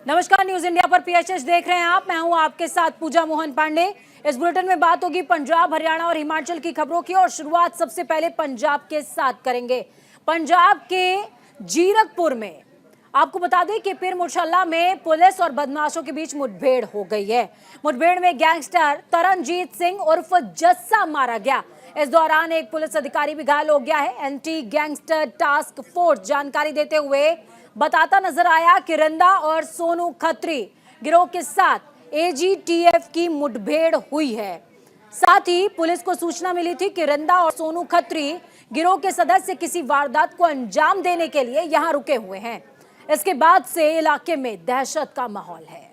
नमस्कार, news India पर PHH देख रहे हैं आप। मैं हूं आपके साथ पूजा मोहन पांडे। इस बुलेटिन में बात होगी पंजाब, हरियाणा और हिमाचल की खबरों की और शुरुआत सबसे पहले पंजाब के साथ करेंगे। पंजाब के जीरकपुर में आपको बता दें कि पीर मुशल्ला में पुलिस और बदमाशों के बीच मुठभेड़ हो गई है। मुठभेड़ में गैंगस्टर तरनजीत सिंह उर्फ जस्सा मारा गया। इस दौरान एक पुलिस अधिकारी भी घायल हो गया है। एंटी गैंगस्टर टास्क फोर्स जानकारी देते हुए बताता नजर आया कि रंदा और सोनू खत्री गिरोह के साथ एजीटीएफ की मुठभेड़ हुई है। साथ ही पुलिस को सूचना मिली थी कि रंदा और सोनू खत्री गिरोह के सदस्य किसी वारदात को अंजाम देने के लिए यहां रुके हुए हैं। इसके बाद से इलाके में दहशत का माहौल है।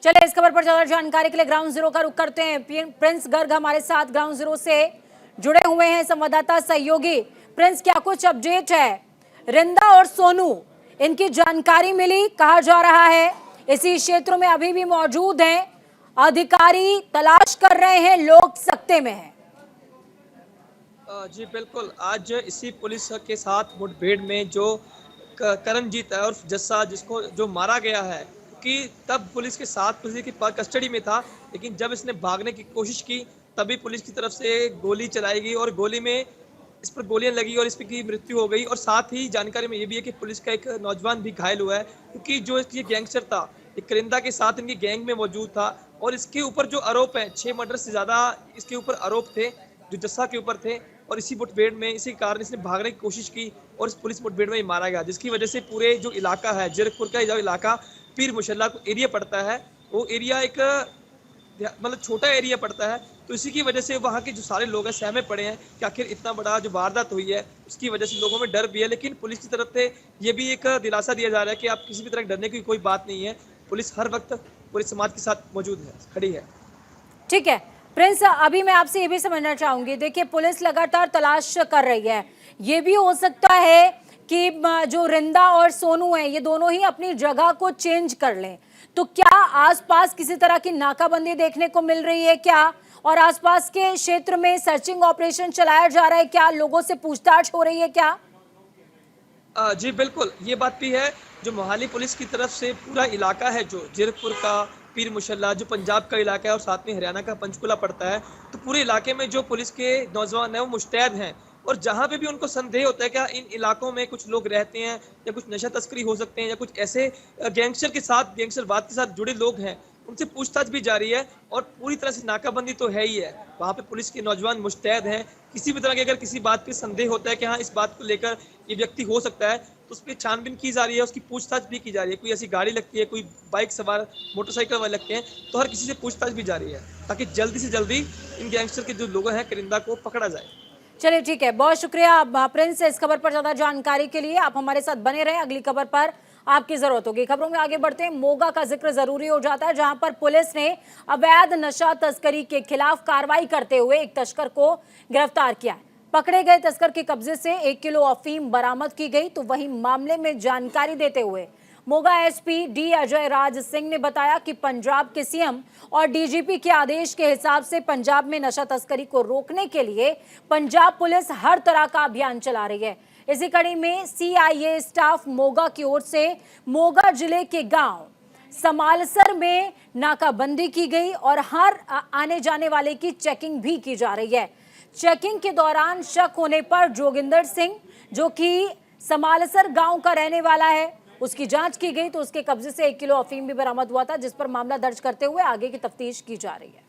चलिए इस खबर पर ज्यादा जानकारी के लिए ग्राउंड जीरो का रुख करते हैं। प्रिंस गर्ग हमारे साथ ग्राउंड जीरो से जुड़े हुए हैं, संवाददाता सहयोगी। प्रिंस, क्या कुछ अपडेट है? रिंदा और सोनू, इनकी जानकारी मिली, कहा जा रहा है इसी क्षेत्र में अभी भी मौजूद हैं, अधिकारी तलाश कर रहे हैं, लोग सकते में हैं। जी बिल्कुल, आज इसी पुलिस के साथ मुठभेड़ में जो करणजीत है और जस्सा जिसको जो मारा गया है, कि तब पुलिस के साथ पुलिस की कस्टडी में था, लेकिन जब इसने भागने की कोशिश की तभी पुलिस की तरफ से गोली चलाई गई और गोली में इस पर गोलियां लगी और इस पर की मृत्यु हो गई। और साथ ही जानकारी में ये भी है कि पुलिस का एक नौजवान भी घायल हुआ है, क्योंकि जो ये गैंगस्टर था, ये करिंदा के साथ इनकी गैंग में मौजूद था और इसके ऊपर जो आरोप है, 6 मर्डर से ज्यादा इसके ऊपर आरोप थे जो जस्सा के ऊपर थे। और इसी मुठभेड़ में इसी कारण इसने भागने की कोशिश की और इस पुलिस मुठभेड़ में ही मारा गया, जिसकी वजह से पूरे जो इलाका है, जीरकपुर का जो इलाका पीर मुशल्ला को एरिया पड़ता है, वो एरिया एक मतलब छोटा एरिया पड़ता है। तो इसी की वजह से वहाँ के जो सारे लोग हैं सहमे पड़े हैं कि आखिर इतना बड़ा जो वारदात हुई है, उसकी वजह से लोगों में डर भी है। लेकिन पुलिस की तरफ से ये भी एक दिलासा दिया जा रहा है कि आप किसी भी तरह डरने की कोई बात नहीं है, पुलिस हर वक्त पूरे समाज के साथ मौजूद है, खड़ी है। ठीक है प्रिंस, अभी मैं आपसे ये भी समझना चाहूंगी, देखिए पुलिस लगातार तलाश कर रही है। ये भी हो सकता है कि जो रिंदा और सोनू हैं, ये दोनों ही अपनी जगह को चेंज कर लें। तो क्या आसपास किसी तरह की नाकाबंदी देखने को मिल रही है क्या? और आसपास के क्षेत्र में सर्चिंग ऑपरेशन चलाया जा रहा है क्या? लोगों से पूछताछ हो रही है क्या? जी बिल्कुल, ये बात भी है। जो मोहाली पुलिस की तरफ से पूरा इलाका है, जो जीरकपुर का पीर मुशल्ला जो पंजाब का इलाका है और साथ में हरियाणा का पंचकुला पड़ता है, तो पूरे इलाके में जो पुलिस के नौजवान हैं वो मुस्तैद हैं। और जहाँ पे भी उनको संदेह होता है कि इन इलाकों में कुछ लोग रहते हैं या कुछ नशा तस्करी हो सकते हैं या कुछ ऐसे गैंगस्टरवाद के साथ जुड़े लोग हैं, उनसे पूछताछ भी जारी है। और पूरी तरह से नाकाबंदी तो है ही है, वहाँ पे पुलिस के नौजवान मुस्तैद हैं। किसी भी तरह के अगर किसी बात पे संदेह होता है कि हाँ इस बात को लेकर ये व्यक्ति हो सकता है, तो उस पर छानबीन की जा रही है, उसकी पूछताछ भी की जा रही है। कोई ऐसी गाड़ी लगती है, कोई बाइक सवार मोटरसाइकिल वाले लगते हैं, तो हर किसी से पूछताछ भी जारी है ताकि जल्दी से जल्दी इन गैंगस्टर के जो लोग हैं करिंदा को पकड़ा जाए। चलिए ठीक है, बहुत शुक्रिया प्रिंस, इस खबर पर ज्यादा जानकारी के लिए। आप हमारे साथ बने रहें, अगली खबर पर आपकी जरूरत होगी। खबरों में आगे बढ़ते हैं। मोगा का जिक्र जरूरी हो जाता है, जहां पर पुलिस ने अवैध नशा तस्करी के खिलाफ कार्रवाई करते हुए एक तस्कर को गिरफ्तार किया है। पकड़े गए तस्कर के कब्जे से 1 किलो अफीम बरामद की गई। तो वहीं मामले में जानकारी देते हुए मोगा एसपी डी अजय राज सिंह ने बताया कि पंजाब के सीएम और डीजीपी के आदेश के हिसाब से पंजाब में नशा तस्करी को रोकने के लिए पंजाब पुलिस हर तरह का अभियान चला रही है। इसी कड़ी में सीआईए स्टाफ मोगा की ओर से मोगा जिले के गांव समालसर में नाकाबंदी की गई और हर आने जाने वाले की चेकिंग भी की जा रही है। चेकिंग के दौरान शक होने पर जोगिंदर सिंह, जो कि समालसर गांव का रहने वाला है, उसकी जांच की गई। तो उसके कब्जे से 1 किलो अफीम भी बरामद हुआ था, जिस पर मामला दर्ज करते हुए आगे की तफ्तीश की जा रही है।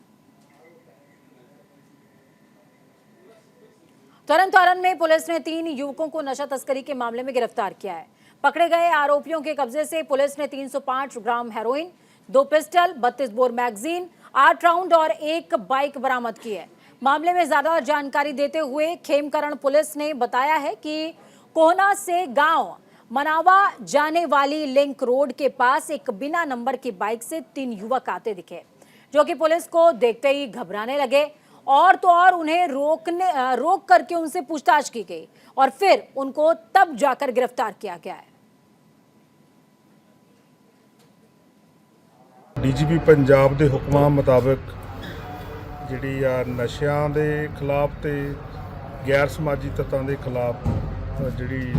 तरन तारण में पुलिस ने 3 युवकों को नशा तस्करी के मामले में गिरफ्तार किया है। पकड़े गए आरोपियों के कब्जे से पुलिस ने 305 gram heroin, 2 pistol, 32 bore magazine, 8 round और 1 बाइक बरामद की है। मामले में ज्यादा जानकारी देते हुए खेमकरण पुलिस ने बताया है कि कोहना से गांव मनावा जाने वाली लिंक रोड के पास एक बिना नंबर की बाइक से 3 युवक आते दिखे, जो कि पुलिस को देखते ही घबराने लगे और तो और उन्हें रोक करके उनसे पूछताछ की गई और फिर उनको तब जाकर गिरफ्तार किया गया है। ਡੀਜੀਪੀ ਪੰਜਾਬ ਦੇ ਹੁਕਮਾਂ ਮੁਤਾਬਕ ਜਿਹੜੀ ਆ ਨਸ਼ਿਆਂ ਦੇ ਖਿਲਾਫ ਤੇ ਗੈਰ ਸਮਾਜੀ ਤੱਤਾਂ ਦੇ ਖਿਲਾਫ ਜਿਹੜੀ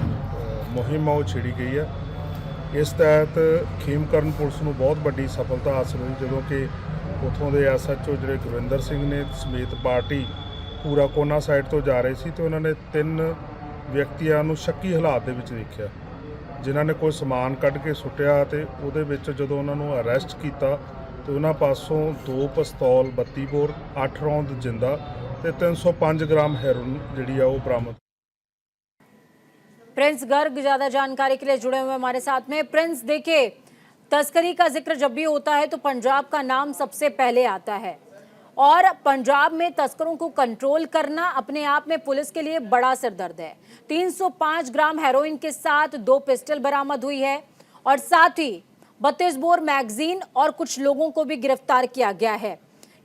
ਮੁਹਿੰਮ ਆ ਉਹ ਛੇੜੀ ਗਈ ਆ। ਇਸ ਤਹਿਤ ਖੇਮਕਰਨ ਪੁਲਿਸ ਨੂੰ ਬਹੁਤ ਵੱਡੀ ਸਫਲਤਾ ਹਾਸਲ ਹੋਈ ਜਦੋਂ ਕਿ ਉੱਥੋਂ ਦੇ SHO ਜਿਹੜੇ ਗੁਰਵਿੰਦਰ ਸਿੰਘ ਨੇ ਸਮੇਤ ਪਾਰਟੀ ਪੂਰਾ ਕੋਨਾ ਸਾਈਡ ਤੋਂ ਜਾ ਰਹੇ ਸੀ ਤੇ ਉਹਨਾਂ ਨੇ 3 ਵਿਅਕਤੀਆਂ ਨੂੰ ਸ਼ੱਕੀ ਹਾਲਾਤ ਦੇ ਵਿੱਚ ਦੇਖਿਆ, ਜਿਨ੍ਹਾਂ ਨੇ ਕੋਈ ਸਮਾਨ ਕੱਢ ਕੇ ਸੁੱਟਿਆ ਤੇ ਉਹਦੇ ਵਿੱਚ ਜਦੋਂ ਉਹਨਾਂ ਨੂੰ ਅਰੈਸਟ ਕੀਤਾ ਤੇ ਉਹਨਾਂ ਪਾਸੋਂ 2 ਪਿਸਤੌਲ 32 ਬੋਰ 8 ਰੌਂਦ ਜਿੰਦਾ ਤੇ 305 ਗ੍ਰਾਮ ਹੈਰੋਇਨ ਜਿਹੜੀ ਆ ਉਹ ਬਰਾਮਦ। प्रिंस गर्ग ज्यादा जानकारी के लिए जुड़े हुए हमारे साथ में। प्रिंस, देखिए, तस्करी का जिक्र जब भी होता है तो पंजाब का नाम सबसे पहले आता है और पंजाब में तस्करों को कंट्रोल करना अपने आप में पुलिस के लिए बड़ा सिरदर्द है। 305 ग्राम हेरोइन के साथ 2 पिस्टल बरामद हुई है और साथ ही 32 बोर मैगजीन और कुछ लोगों को भी गिरफ्तार किया गया है।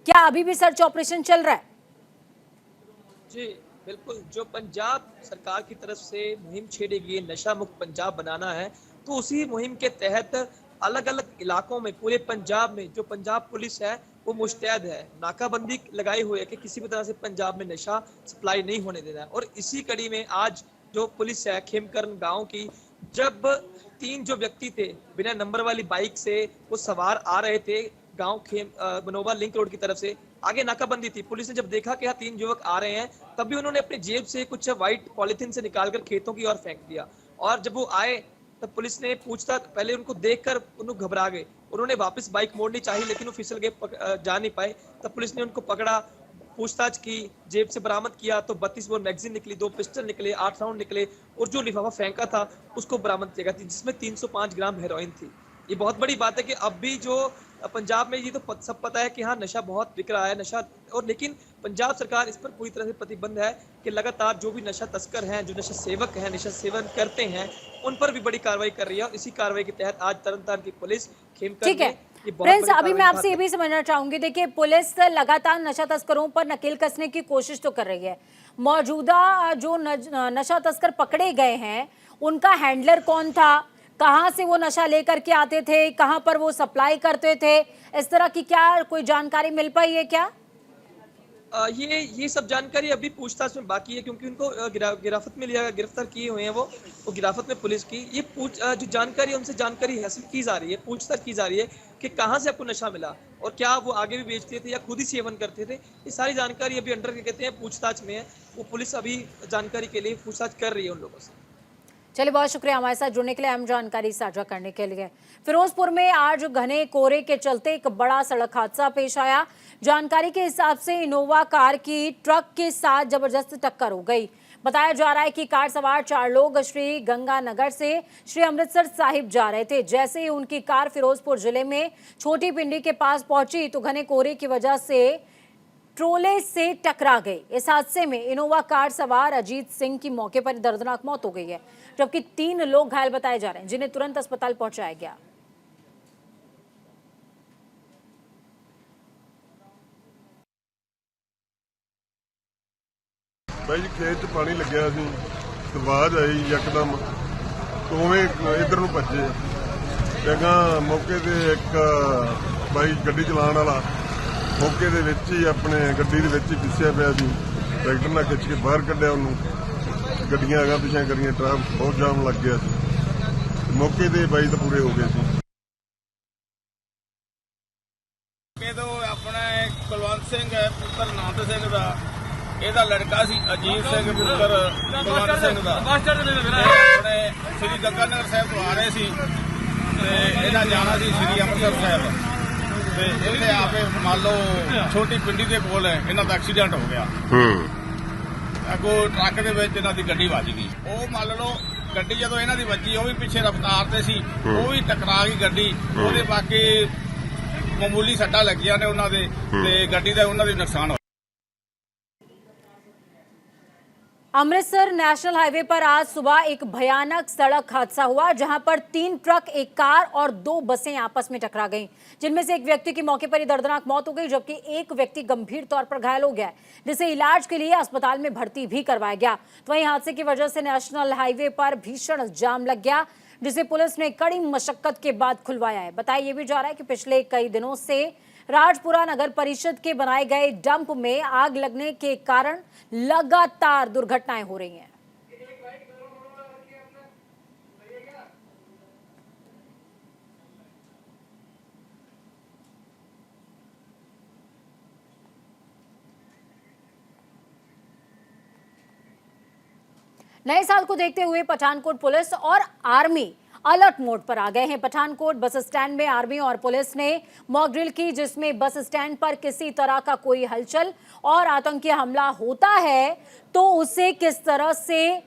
क्या अभी भी सर्च ऑपरेशन चल रहा है? जी बिल्कुल, जो पंजाब सरकार की तरफ से मुहिम छेड़ी गई नशा मुक्त पंजाब बनाना है, तो उसी मुहिम के तहत अलग अलग इलाकों में पूरे पंजाब में जो पंजाब पुलिस है वो मुस्तैद है, नाकाबंदी लगाई हुई है कि किसी भी तरह से पंजाब में नशा सप्लाई नहीं होने देना है। और इसी कड़ी में आज जो पुलिस है खेमकरण गांव की, जब 3 जो व्यक्ति थे बिना नंबर वाली बाइक से वो सवार आ रहे थे गांव बनोबा लिंक रोड की तरफ से, आगे नाकाबंदी थी। पुलिस ने जब देखा कि यहाँ 3 युवक आ रहे हैं, तब भी उन्होंने अपनी जेब से कुछ व्हाइट पॉलिथीन से निकालकर खेतों की ओर फेंक दिया। और जब वो आए तब पुलिस ने पूछताछ, पहले उनको देखकर उन्होंने घबरा गए, उन्होंने वापस बाइक मोड़नी चाहिए लेकिन वो फिसल गए, जा नहीं पाए। तब पुलिस ने उनको पकड़ा, पूछताछ की, जेब से बरामद किया तो 32 बोर मैगजीन निकली, 2 पिस्टल निकले, 8 राउंड निकले और जो लिफाफा फेंका था उसको बरामद किया गया जिसमें 305 ग्राम हेरोइन थी। ये बहुत बड़ी बात है कि अब भी जो पंजाब में, ये तो सब पता है कि हाँ नशा बहुत बिक रहा है नशा, और लेकिन पंजाब सरकार इस पर पूरी तरह से प्रतिबंध है कि लगातार जो भी नशा तस्कर हैं, जो नशा सेवक हैं, नशा सेवन करते हैं, उन पर भी बड़ी कार्रवाई कर रही है। और इसी कार्रवाई के तहत आज तरनतारन की पुलिस ठीक है। प्रिंस, अभी मैं आपसे ये भी समझना चाहूंगी, देखिए पुलिस लगातार नशा तस्करों पर नकेल कसने की कोशिश तो कर रही है। मौजूदा जो नशा तस्कर पकड़े गए हैं उनका हैंडलर कौन था, कहां से वो नशा लेकर के आते थे, कहां पर वो सप्लाई करते थे, इस तरह की क्या कोई जानकारी मिल पाई है क्या? ये सब जानकारी अभी पूछताछ में बाकी है क्योंकि उनको गिरफ्त में लिया, गिरफ्तार किए हुए हैं वो गिरफ्त में पुलिस की। ये जो जानकारी उनसे जानकारी हासिल की जा रही है, पूछताछ की जा रही है कि कहाँ से आपको नशा मिला और क्या वो आगे भी बेचते थे या खुद ही सेवन करते थे। ये सारी जानकारी अभी अंडर कहते हैं पूछताछ में है, वो पुलिस अभी जानकारी के लिए पूछताछ कर रही है उन लोगों से। चलिए, बहुत शुक्रिया हमारे साथ जुड़ने के लिए, अहम जानकारी साझा करने के लिए। फिरोजपुर में आज घने कोहरे के चलते एक बड़ा सड़क हादसा पेश आया। जानकारी के हिसाब से इनोवा कार की ट्रक के साथ जबरदस्त टक्कर हो गई। बताया जा रहा है कि कार सवार 4 लोग श्री गंगानगर से श्री अमृतसर साहिब जा रहे थे। जैसे ही उनकी कार फिरोजपुर जिले में छोटी पिंडी के पास पहुंची तो घने कोहरे की वजह से ट्रोले से टकरा गई। इस हादसे में इनोवा कार सवार अजीत सिंह की मौके पर दर्दनाक मौत हो गई है, जबकि 3 लोग घायल बताए जा रहे हैं जिन्हें तुरंत अस्पताल पहुंचाया गया। भाई खेत च पानी लग्या सी ते आवाज आई यकदम उवें इधर नूं भज्जे जगह मौके ते एक भाई गड्डी चलाउण वाला मौके दे विच ही अपने गड्डी दे विच ही फिसिया पिया सी। ट्रैक्टर नाल खिच के बाहर कढिया उन्होंने, गड्डियां अगां पिछां करियां, ट्रैफिक बहुत जाम लग गया सी। मौके ते बाई तो पूरे हो गए सी। अपना कुलवंत सिंह है पुत्र नंद सिंह का, ਇਹਦਾ ਲੜਕਾ ਸੀ ਅਜੀਤ ਸਿੰਘ ਪੁੱਤਰ ਕੁਲਵੰਤ ਸਿੰਘ ਦਾ। ਆਪਣੇ ਸ੍ਰੀ ਗੰਗਾਨਗਰ ਸਾਹਿਬ ਤੋਂ ਆ ਰਹੇ ਸੀ ਤੇ ਇਹਦਾ ਜਾਣਾ ਸੀ ਸ੍ਰੀ ਅੰਮ੍ਰਿਤਸਰ ਸਾਹਿਬ ਤੇ ਇਹਦੇ ਆਪੇ ਮੰਨ ਲਓ ਛੋਟੀ ਪਿੰਡੀ ਦੇ ਕੋਲ ਇਹਨਾਂ ਦਾ ਐਕਸੀਡੈਂਟ ਹੋ ਗਿਆ। ਅੱਗੋਂ ਟਰੱਕ ਦੇ ਵਿੱਚ ਇਹਨਾਂ ਦੀ ਗੱਡੀ ਵੱਜ ਗਈ। ਉਹ ਮੰਨ ਲਓ ਗੱਡੀ ਜਦੋਂ ਇਹਨਾਂ ਦੀ ਵੱਜੀ ਉਹ ਵੀ ਪਿੱਛੇ ਰਫ਼ਤਾਰ ਤੇ ਸੀ, ਉਹ ਵੀ ਟਕਰਾ ਗਈ ਗੱਡੀ। ਉਹਦੇ ਬਾਕੀ ਮਾਮੂਲੀ ਸੱਟਾਂ ਲੱਗੀਆਂ ਨੇ ਉਹਨਾਂ ਦੇ ਤੇ ਗੱਡੀ ਦਾ ਉਹਨਾਂ ਦੀ ਨੁਕਸਾਨ। अमृतसर नेशनल हाईवे पर आज सुबह एक भयानक सड़क हादसा हुआ जहां पर 3 ट्रक, एक कार और 2 बसें आपस में टकरा गईं, जिनमें से एक व्यक्ति की मौके पर ही दर्दनाक मौत हो गई, जबकि एक व्यक्ति गंभीर तौर पर घायल हो गया, जिसे इलाज के लिए अस्पताल में भर्ती भी करवाया गया। तो वहीं हादसे की वजह से नेशनल हाईवे पर भीषण जाम लग गया। जिसे पुलिस ने कड़ी मशक्कत के बाद खुलवाया है। बताया ये भी जा रहा है कि पिछले कई दिनों से राजपुरा नगर परिषद के बनाए गए डंप में आग लगने के कारण लगातार दुर्घटनाएं हो रही हैं। नए साल को देखते हुए पठानकोट पुलिस और आर्मी अलर्ट मोड पर आ गए हैं। पठानकोट बस स्टैंड में आर्मी और पुलिस ने मॉक ड्रिल की, जिसमें बस स्टैंड पर किसी तरह का कोई हलचल और आतंकी हमला होता है तो उसे किस तरह से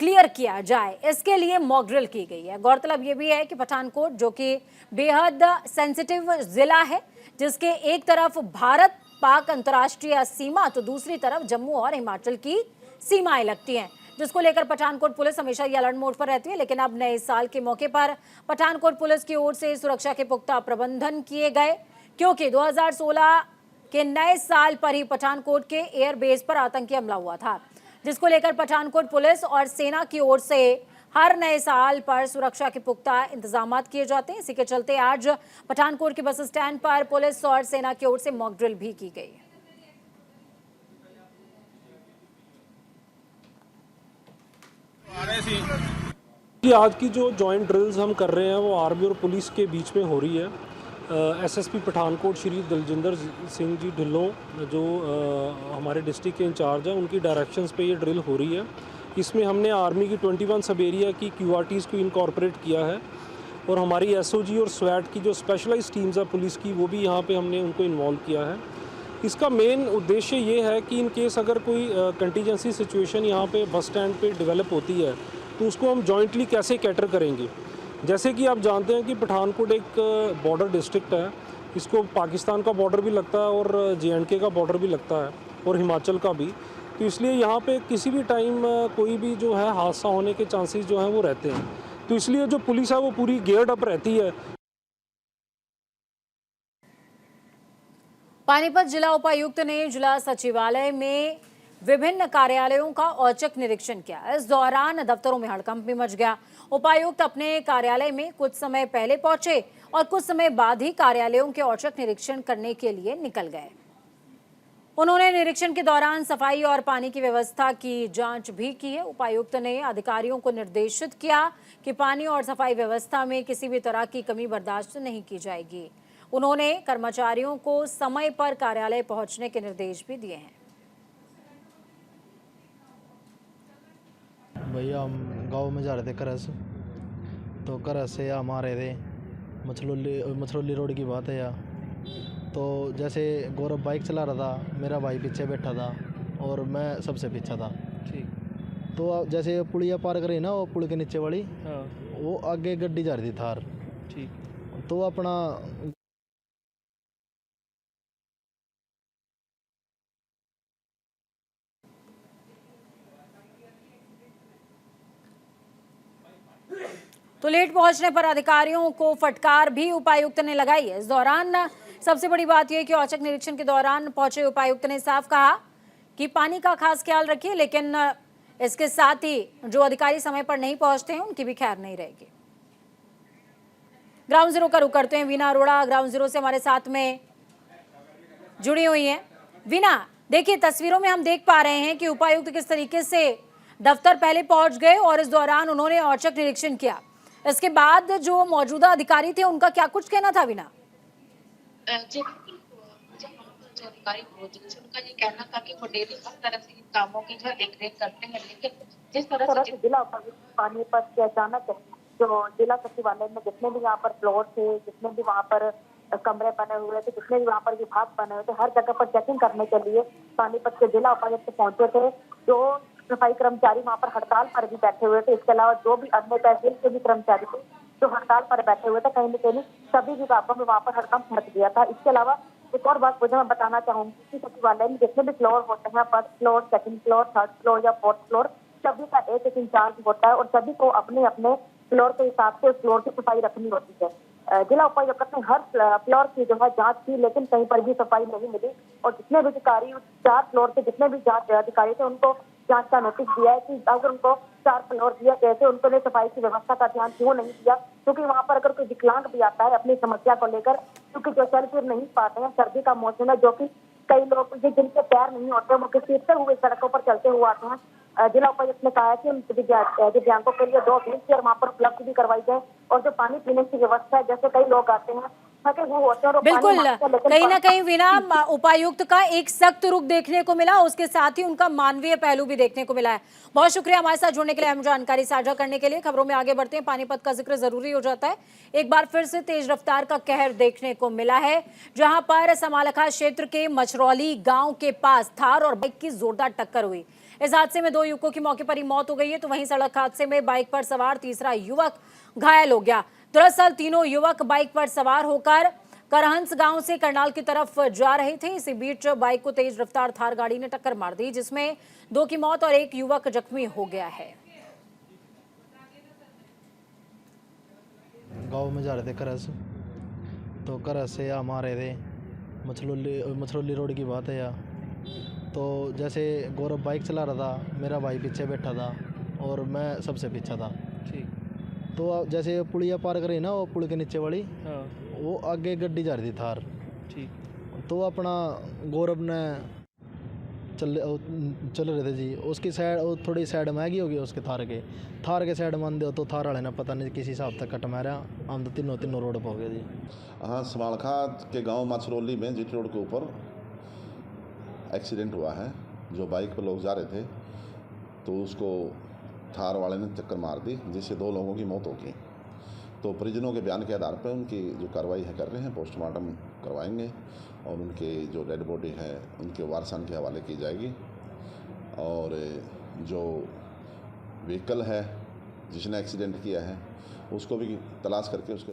क्लियर किया जाए, इसके लिए मॉक ड्रिल की गई है। गौरतलब ये भी है कि पठानकोट जो कि बेहद सेंसिटिव जिला है, जिसके एक तरफ भारत पाक अंतर्राष्ट्रीय सीमा तो दूसरी तरफ जम्मू और हिमाचल की सीमाएं लगती हैं, जिसको लेकर पठानकोट पुलिस हमेशा ये अलर्ट मोड पर रहती है। लेकिन अब नए साल के मौके पर पठानकोट पुलिस की ओर से सुरक्षा के पुख्ता प्रबंधन किए गए, क्योंकि 2016 के नए साल पर ही पठानकोट के एयरबेस पर आतंकी हमला हुआ था, जिसको लेकर पठानकोट पुलिस और सेना की ओर से हर नए साल पर सुरक्षा के पुख्ता इंतजाम किए जाते हैं। इसी के चलते आज पठानकोट के बस स्टैंड पर पुलिस और सेना की ओर से मॉक ड्रिल भी की गई। जी आज की जो जॉइंट ड्रिल्स हम कर रहे हैं वो आर्मी और पुलिस के बीच में हो रही है। एसएसपी पठानकोट श्री दलजिंदर सिंह जी ढिल्लों जो हमारे डिस्ट्रिक्ट के इंचार्ज हैं, उनकी डायरेक्शंस पे ये ड्रिल हो रही है। इसमें हमने आर्मी की 21 सब एरिया की QRTs को इनकॉर्पोरेट किया है और हमारी SOG और SWAT की जो स्पेशलाइज्ड टीम्स है पुलिस की, वो भी यहाँ पे हमने उनको इन्वॉल्व किया है। इसका मेन उद्देश्य ये है कि इन केस अगर कोई कंटीजेंसी सिचुएशन यहाँ पे बस स्टैंड पे डेवलप होती है तो उसको हम जॉइंटली कैसे कैटर करेंगे। जैसे कि आप जानते हैं कि पठानकोट एक बॉर्डर डिस्ट्रिक्ट है, इसको पाकिस्तान का बॉर्डर भी लगता है और JNK का बॉर्डर भी लगता है और हिमाचल का भी, तो इसलिए यहाँ पे किसी भी टाइम कोई भी जो है हादसा होने के चांसेस जो हैं वो रहते हैं। तो इसलिए जो पुलिस है वो पूरी गियर्ड अप रहती है। पानीपत जिला उपायुक्त ने जिला सचिवालय में विभिन्न कार्यालयों का औचक निरीक्षण किया। इस दौरान दफ्तरों में हड़कंप भी मच गया। उपायुक्त अपने कार्यालय में कुछ समय पहले पहुंचे और कुछ समय बाद ही कार्यालयों के औचक निरीक्षण करने के लिए निकल गए। उन्होंने निरीक्षण के दौरान सफाई और पानी की व्यवस्था की जांच भी की है। उपायुक्त ने अधिकारियों को निर्देशित किया कि पानी और सफाई व्यवस्था में किसी भी तरह की कमी बर्दाश्त नहीं की जाएगी। उन्होंने कर्मचारियों को समय पर कार्यालय पहुंचने के निर्देश भी दिए हैं। भैया हम गांव में जा रहे थे करस, तो करस से हम आ रहे थे मछरौली रोड की बात है यार। तो जैसे गौरव बाइक चला रहा था, मेरा भाई पीछे बैठा था और मैं सबसे पीछे था। ठीक। तो जैसे पुलिया पार करी ना, वो पुल के नीचे वाली, वो आगे गड्डी जा रही थी थार। ठीक। तो अपना तो लेट पहुंचने पर अधिकारियों को फटकार भी उपायुक्त ने लगाई है। इस दौरान सबसे बड़ी बात यह कि औचक निरीक्षण के दौरान पहुंचे उपायुक्त ने साफ कहा कि पानी का खास ख्याल रखिए, लेकिन इसके साथ ही जो अधिकारी समय पर नहीं पहुंचते हैं उनकी भी खैर नहीं रहेगी। ग्राउंड जीरो का रुख करते हैं। वीना अरोड़ा ग्राउंड जीरो से हमारे साथ में जुड़ी हुई हैं। वीना, देखिए तस्वीरों में हम देख पा रहे हैं कि उपायुक्त किस तरीके से दफ्तर पहले पहुंच गए और इस दौरान उन्होंने औचक निरीक्षण किया। इसके बाद जो मौजूदा अधिकारी थे उनका क्या कुछ कहना था वीना? जो अधिकारी उनका ये कहना था कि वो डेली हर तरह से इन कामों की जो देख रेख करते हैं, लेकिन जिस तरह से जिला उपायुक्त पानीपत के अचानक जो जिला सचिवालय में जितने भी यहाँ पर फ्लोर थे, जितने भी वहाँ पर कमरे बने हुए थे, जितने भी वहाँ पर विभाग बने हुए थे, हर जगह पर चेकिंग करने के लिए पानीपत के जिला उपायुक्त पहुंचे थे। जो सफाई कर्मचारी वहाँ पर हड़ताल पर भी बैठे हुए थे, इसके अलावा जो भी अन्य तहसील के भी कर्मचारी थे जो हड़ताल पर बैठे हुए थे, कहीं न कहीं सभी विभागों में वहाँ पर हड़कंप मच गया था। इसके अलावा एक और बात मुझे मैं बताना चाहूंगी कि सचिवालय में जितने भी फ्लोर होते हैं, first floor, second floor, third floor या फोर्थ फ्लोर, सभी का एक इंचार्ज होता है और सभी को अपने अपने फ्लोर के हिसाब से उस फ्लोर की सफाई रखनी होती है। जिला उपायुक्त ने हर फ्लोर की जो है जांच की, लेकिन कहीं पर भी सफाई नहीं मिली। और जितने भी अधिकारी 4 फ्लोर के जितने भी जांच अधिकारी थे उनको जांच का नोटिस दिया है कि अगर उनको 4 फ्लोर दिया कैसे उन्होंने सफाई की व्यवस्था का ध्यान क्यों नहीं दिया, क्योंकि वहां पर अगर कोई विकलांग भी आता है अपनी समस्या को लेकर, क्योंकि जो चल फिर नहीं पाते हैं, सर्दी का मौसम है, जो कि कई लोग जिनके पैर नहीं होते वो घसीटते हुए सड़कों पर चलते हुए आते हैं। जिला उपायुक्त ने कहा है कि उन दिव्यांगों के लिए 2 व्हील चेयर वहां पर उपलब्ध भी करवाई जाए, और जो पानी पीने की व्यवस्था है, जैसे कई लोग आते हैं थके हुए होते हैं और बिल्कुल, कहीं ना कहीं वीना जी। उपायुक्त का एक सख्त रुख देखने को मिला, उसके साथ ही उनका मानवीय पहलू भी देखने को मिला है। बहुत शुक्रिया हमारे साथ जुड़ने के लिए, हम जानकारी साझा करने के लिए। खबरों में आगे बढ़ते हैं, पानीपत का जिक्र जरूरी हो जाता है। एक बार फिर से तेज रफ्तार का कहर देखने को मिला है, जहां पर समालखा क्षेत्र के मछरौली गांव के पास थार और बाइक की जोरदार टक्कर हुई। इस हादसे में 2 युवकों की मौके पर ही मौत हो गई है, तो वहीं सड़क हादसे में बाइक पर सवार तीसरा युवक घायल हो गया। दरअसल तीनों युवक बाइक पर सवार होकर करहंस गांव से करनाल की तरफ जा रहे थे। इसी बीच बाइक को तेज रफ्तार थार गाड़ी ने टक्कर मार दी, जिसमें 2 की मौत और 1 युवक जख्मी हो गया है। गांव में जा रहे थे करस, तो करस से हम आ रहे थे मछरौली रोड की बात है या। तो जैसे गौरव बाइक चला रहा था, मेरा भाई पीछे बैठा था और मैं सबसे पीछे था। ठीक। तो जैसे पुलिया पार करी ना, वो पुल के नीचे वाली, हाँ। वो आगे गड्डी जा रही थी थार। ठीक। तो अपना गौरव ने चल रहे थे जी, उसकी साइड थोड़ी साइड महंगी होगी उसके थार के साइड मान दो, तो थार वाले ने पता नहीं किसी हिसाब तक कट मारा, हम तो तीनों रोड पर हो गए जी। हाँ, समालखा के गांव मछरौली में जीटी रोड के ऊपर एक्सीडेंट हुआ है। जो बाइक पर लोग जा रहे थे तो उसको थार वाले ने टक्कर मार दी, जिससे 2 लोगों की मौत हो गई। तो परिजनों के बयान के आधार पर उनकी जो कार्रवाई है कर रहे हैं, पोस्टमार्टम करवाएंगे और उनके जो डेड बॉडी है उनके वारसान के हवाले की जाएगी। और जो व्हीकल है जिसने एक्सीडेंट किया है उसको भी तलाश करके उसको।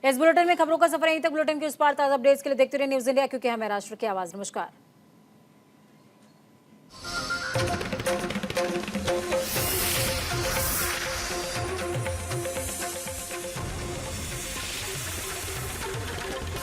इस बुलेटिन में खबरों का सफर यहीं तक। बुलेटिन के उस पार ताजा अपडेट्स के लिए देखते रहिए न्यूज़ इंडिया, क्योंकि हमें राष्ट्र की आवाज। नमस्कार।